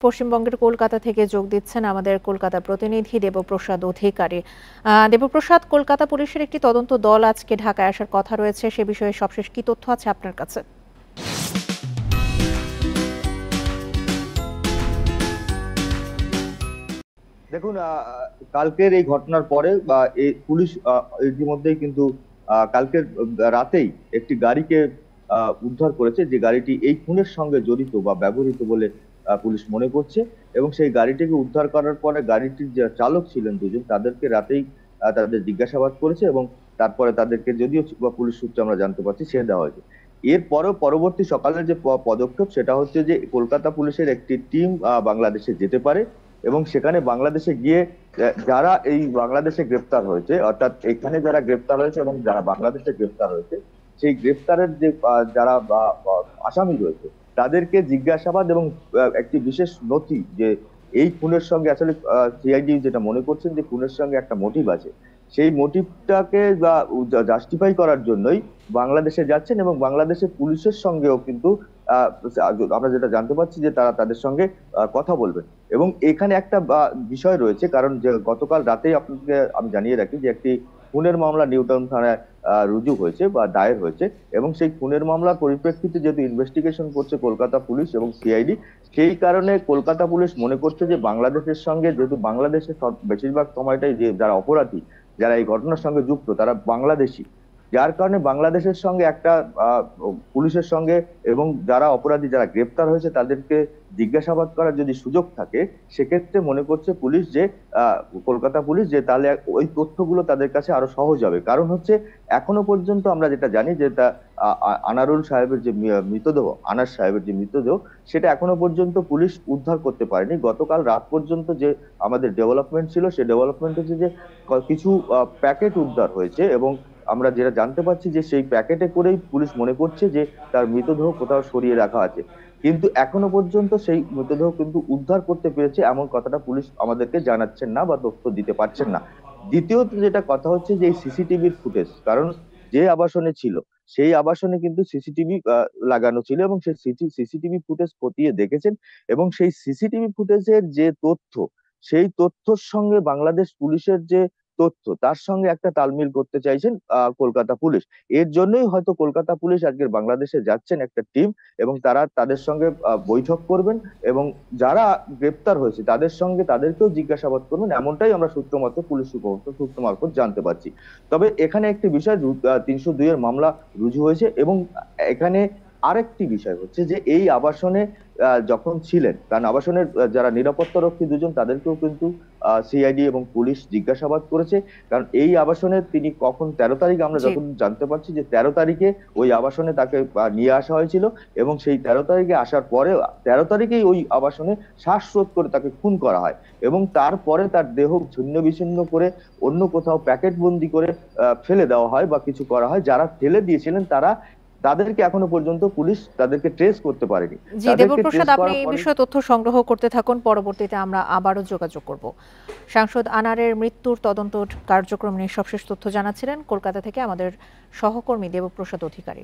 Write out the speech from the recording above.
পশ্চিমবঙ্গের কলকাতা থেকে যোগ দিচ্ছেন আমাদের কলকাতা প্রতিনিধি দেবপ্রসাদ অধিকারী। দেবপ্রসাদ, কলকাতা পুলিশের একটি তদন্ত দল আজকে ঢাকায় আসার কথা রয়েছে, সে বিষয়ে সবশেষ কি তথ্য আছে আপনার কাছে? দেখুন, কালকের এই ঘটনার পরে বা এই পুলিশ ইতিমধ্যেই কিন্তু কালকের রাতেই একটি গাড়িকে উদ্ধার করেছে, যে গাড়িটি এই খুনের সঙ্গে জড়িত বা ব্যবহৃত বলে পুলিশ মনে করছে। এবং সেই গাড়িটিকে উদ্ধার করার পরে গাড়িটির যে চালক ছিলেন দুজন, তাদেরকে রাতেই তাদের জিজ্ঞাসাবাদ করেছে এবং তারপরে তাদেরকে, যদিও বা পুলিশ সূত্রে আমরা জানতে পারছি, ছেড়ে দেওয়া হয়েছে। এরপরেও পরবর্তী সকালের যে পদক্ষেপ, সেটা হচ্ছে যে কলকাতা পুলিশের একটি টিম বাংলাদেশে যেতে পারে এবং সেখানে বাংলাদেশে গিয়ে যারা এই বাংলাদেশে গ্রেপ্তার হয়েছে, অর্থাৎ এখানে যারা গ্রেপ্তার হয়েছে এবং যারা বাংলাদেশে গ্রেপ্তার হয়েছে, সেই গ্রেপ্তারের যে যারা আসামি রয়েছে, তাদেরকে জিজ্ঞাসাবাদ এবং একটি বিশেষ নথি, যে এই খুনের সঙ্গে আসলে সিআইডি যেটা মনে করছেন যে খুনের সঙ্গে একটা মোটিভ আছে, সেই মোটিভটাকে জাস্টিফাই করার জন্যই বাংলাদেশে যাচ্ছেন। এবং বাংলাদেশের পুলিশের সঙ্গেও কিন্তু আহ আমরা যেটা জানতে পারছি যে তারা তাদের সঙ্গে কথা বলবেন। এবং এখানে একটা বিষয় রয়েছে, কারণ যে গতকাল রাতেই আপনাকে আমি জানিয়ে রাখি যে একটি খুনের মামলা নিউটাউন থানায় রুজু হয়েছে বা দায়ের হয়েছে। এবং সেই খুনের মামলার পরিপ্রেক্ষিতে যেহেতু ইনভেস্টিগেশন করছে কলকাতা পুলিশ এবং সিআইডি, সেই কারণে কলকাতা পুলিশ মনে করছে যে বাংলাদেশের সঙ্গে, যেহেতু বাংলাদেশের বেশিরভাগ সময়টাই যে যারা অপরাধী, যারা এই ঘটনার সঙ্গে যুক্ত, তারা বাংলাদেশি, যার কারণে বাংলাদেশের সঙ্গে একটা পুলিশের সঙ্গে এবং যারা অপরাধী, যারা গ্রেপ্তার হয়েছে, তাদেরকে জিজ্ঞাসাবাদ করার যদি সুযোগ থাকে, সেক্ষেত্রে মনে করছে পুলিশ যে কলকাতা পুলিশ, যে তাহলে ওই তথ্যগুলো তাদের কাছে আরো সহজ হবে। কারণ হচ্ছে এখনো পর্যন্ত আমরা যেটা জানি যে আনারুল সাহেবের যে মৃতদেহ, আনাস সাহেবের যে মৃতদেহ, সেটা এখনো পর্যন্ত পুলিশ উদ্ধার করতে পারেনি। গতকাল রাত পর্যন্ত যে আমাদের ডেভেলপমেন্ট ছিল, সেই ডেভেলপমেন্ট হচ্ছে যে কিছু প্যাকেট উদ্ধার হয়েছে এবং আমরা যেটা জানতে পারছি যে সেই প্যাকেটে করেই পুলিশ মনে করছে যে তার মৃতদেহ কোথাও সরিয়ে রাখা আছে। কিন্তু এখনো পর্যন্ত সেই মৃতদেহ কিন্তু উদ্ধার করতে পেরেছে এমন কথাটা পুলিশ আমাদেরকে জানাচ্ছেন না বা তথ্য দিতে পারছেন না। দ্বিতীয়ত যেটা কথা হচ্ছে যে এই সিসিটিভির ফুটেজ, কারণ যে আবাসনে ছিল সেই আবাসনে কিন্তু সিসিটিভি লাগানো ছিল এবং সেই সিসিটিভি ফুটেজ খতিয়ে দেখেছেন। এবং সেই সিসিটিভি ফুটেজের যে তথ্য, সেই তথ্যর সঙ্গে বাংলাদেশ পুলিশের যে তথ্য, তার সঙ্গে একটা তালমিল করতে চাইছেন কলকাতা পুলিশ। এর জন্যই হয়তো কলকাতা পুলিশ আজকের বাংলাদেশে যাচ্ছেন একটা টিম, এবং তারা তাদের সঙ্গে বৈঠক করবেন এবং যারা গ্রেপ্তার হয়েছে তাদের সঙ্গে তাদেরকেও জিজ্ঞাসাবাদ করবেন, এমনটাই আমরা সূত্র মতে, পুলিশ সূত্র মারফত জানতে পারছি। তবে এখানে একটি বিষয়, 302 এর মামলা রুজু হয়েছে এবং এখানে আরেকটি বিষয় হচ্ছে যে এই আবাসনে যখন ছিলেন, কারণ আবাসনের যারা নিরাপত্তা রক্ষী দুজন, তাদেরকেও কিন্তু সিআইডি এবং পুলিশ জিজ্ঞাসাবাদ করেছে। কারণ এই আবাসনে তিনি কখন, 13 তারিখ আমরা জি। যখন জানতে পারছি যে 13 তারিখে ওই আবাসনে তাকে নিয়ে আসা হয়েছিল এবং সেই 13 তারিখে আসার পরে 13 তারিখেই ওই আবাসনে শ্বাসরোধ করে তাকে খুন করা হয়। এবং তারপরে তার দেহ ছিন্ন বিচ্ছিন্ন করে অন্য কোথাও প্যাকেট বন্দি করে ফেলে দেওয়া হয় বা কিছু করা হয়। যারা ফেলে দিয়েছিলেন তাদেরকে এখনো পর্যন্ত পুলিশ তাদেরকে ট্রেস করতে পারেনি। জি, তাদেরকে দেবপ্রসাদ, ট্রেস আপনি করার এই পরে বিষয়ে তথ্য সংগ্রহ করতে থাকুন, পরবর্তীতে আমরা আবারও যোগাযোগ করব। সাংসদ আনারের মৃত্যুর তদন্ত কার্যক্রম নিয়ে সবশেষ তথ্য জানাচ্ছিলেন কলকাতা থেকে আমাদের সহকর্মী দেবপ্রসাদ অধিকারী।